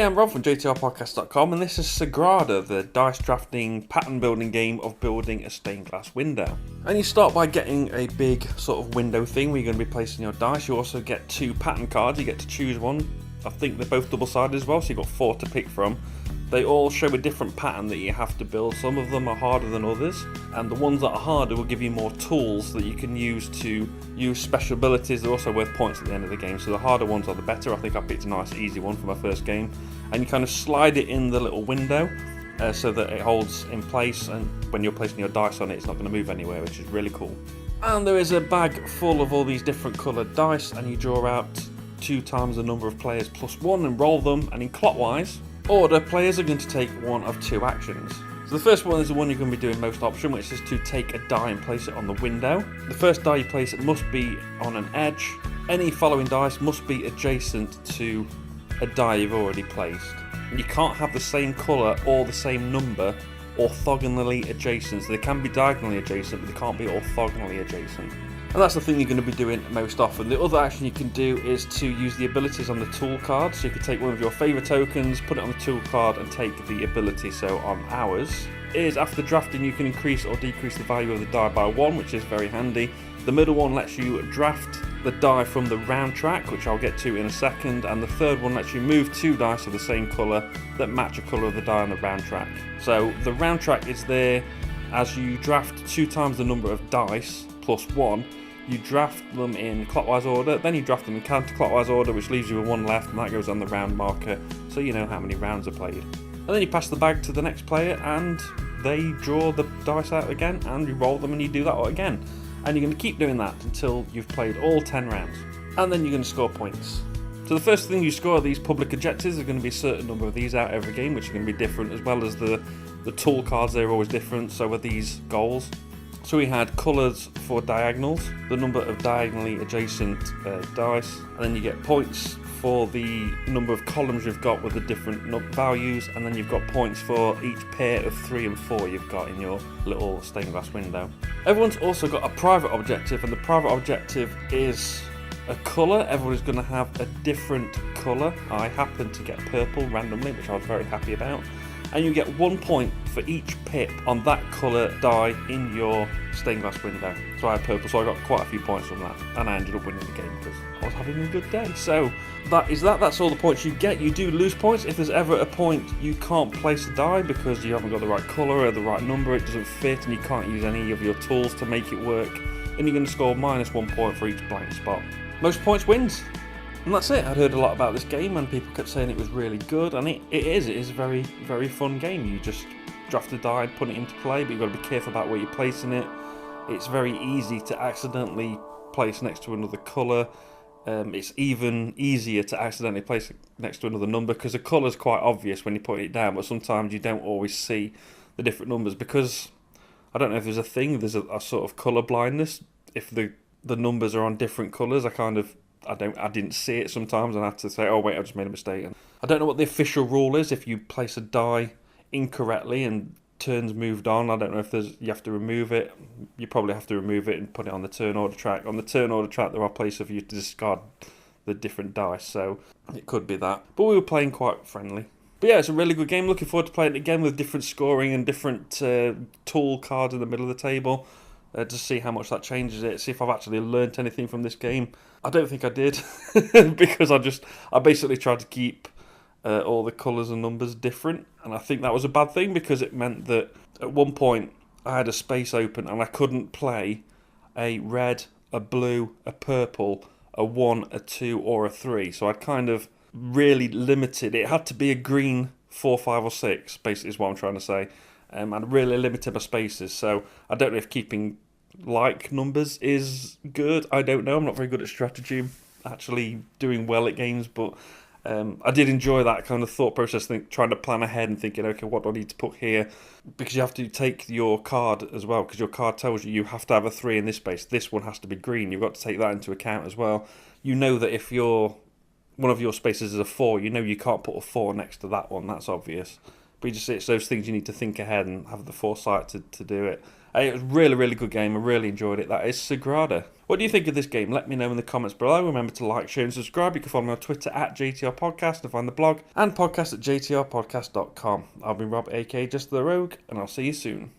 Hey, I'm Rob from JTRpodcast.com, and this is Sagrada, the dice drafting pattern building game of building a stained glass window. And you start by getting a big sort of window thing where you're going to be placing your dice. You also get 2 pattern cards, you get to choose one. I think they're both double-sided as well, so you've got 4 to pick from. They all show a different pattern that you have to build. Some of them are harder than others, and the ones that are harder will give you more tools that you can use to use special abilities. They're also worth points at the end of the game, so the harder ones are the better. I think I picked a nice easy one for my first game, and you kind of slide it in the little window so that it holds in place, and when you're placing your dice on it, it's not going to move anywhere, which is really cool. And there is a bag full of all these different coloured dice, and you draw out 2 times the number of players plus 1 and roll them, and in clockwise order, players are going to take one of 2 actions. So the first one is the one you're going to be doing most option, which is to take a die and place it on the window. The first die you place, it must be on an edge. Any following dice must be adjacent to a die you've already placed. You can't have the same colour or the same number orthogonally adjacent. So they can be diagonally adjacent, but they can't be orthogonally adjacent. And that's the thing you're going to be doing most often. The other action you can do is to use the abilities on the tool card. So you can take one of your favourite tokens, put it on the tool card and take the ability. So on ours is after drafting you can increase or decrease the value of the die by 1, which is very handy. The middle one lets you draft the die from the round track, which I'll get to in a second, and the third one lets you move 2 dice of the same colour that match a colour of the die on the round track. So the round track is there as you draft 2 times the number of dice plus 1. You draft them in clockwise order, then you draft them in counterclockwise order, which leaves you with 1 left, and that goes on the round marker, so you know how many rounds are played. And then you pass the bag to the next player, and they draw the dice out again, and you roll them, and you do that again. And you're going to keep doing that until you've played all 10 rounds. And then you're going to score points. So the first thing you score are these public objectives. There's going to be a certain number of these out every game, which are going to be different, as well as the tool cards. They're always different, so are these goals. So we had colours for diagonals, the number of diagonally adjacent dice, and then you get points for the number of columns you've got with the different values, and then you've got points for each pair of 3 and 4 you've got in your little stained glass window. Everyone's also got a private objective, and the private objective is a colour. Everybody's going to have a different colour. I happened to get purple randomly, which I was very happy about. And you get 1 point for each pip on that colour die in your stained glass window. So I had purple, so I got quite a few points from that, and I ended up winning the game because I was having a good day. So that's all the points you get. You do lose points if there's ever a point you can't place a die because you haven't got the right colour or the right number, it doesn't fit, and you can't use any of your tools to make it work. And you're going to score -1 point for each blank spot. Most points wins. And that's it. I'd heard a lot about this game and people kept saying it was really good, and it is a very, very fun game. You just draft a die, put it into play, but you've got to be careful about where you're placing it. It's very easy to accidentally place next to another colour. It's even easier to accidentally place it next to another number because the colour's quite obvious when you put it down, but sometimes you don't always see the different numbers because, I don't know if there's a thing, there's a sort of colour blindness. If the numbers are on different colours, I didn't see it sometimes, and I have to say, oh wait, I just made a mistake. And I don't know what the official rule is if you place a die incorrectly and turns moved on. I don't know if you have to remove it. You probably have to remove it and put it on the turn order track. On the turn order track, there are places for you to discard the different dice, so it could be that. But we were playing quite friendly. But yeah, it's a really good game. Looking forward to playing it again with different scoring and different tool cards in the middle of the table. To see how much that changes it, see if I've actually learnt anything from this game. I don't think I did, because I basically tried to keep all the colours and numbers different, and I think that was a bad thing because it meant that at one point I had a space open and I couldn't play a red, a blue, a purple, a 1, a 2 or a 3, so I'd kind of really limited. It had to be a green 4, 5 or 6, basically is what I'm trying to say. And really limited my spaces, so I don't know if keeping like numbers is good. I don't know. I'm not very good at strategy, actually doing well at games, but I did enjoy that kind of thought process, trying to plan ahead and thinking, okay, what do I need to put here? Because you have to take your card as well, because your card tells you have to have a 3 in this space. This one has to be green. You've got to take that into account as well. You know that if one of your spaces is a 4, you know you can't put a 4 next to that one. That's obvious. But it's those things you need to think ahead and have the foresight to do it. It was really, really good game. I really enjoyed it. That is Sagrada. What do you think of this game? Let me know in the comments below. Remember to like, share and subscribe. You can follow me on Twitter at JTR Podcast and find the blog and podcast at jtrpodcast.com. I've been Rob, aka Jesta ThaRogue, and I'll see you soon.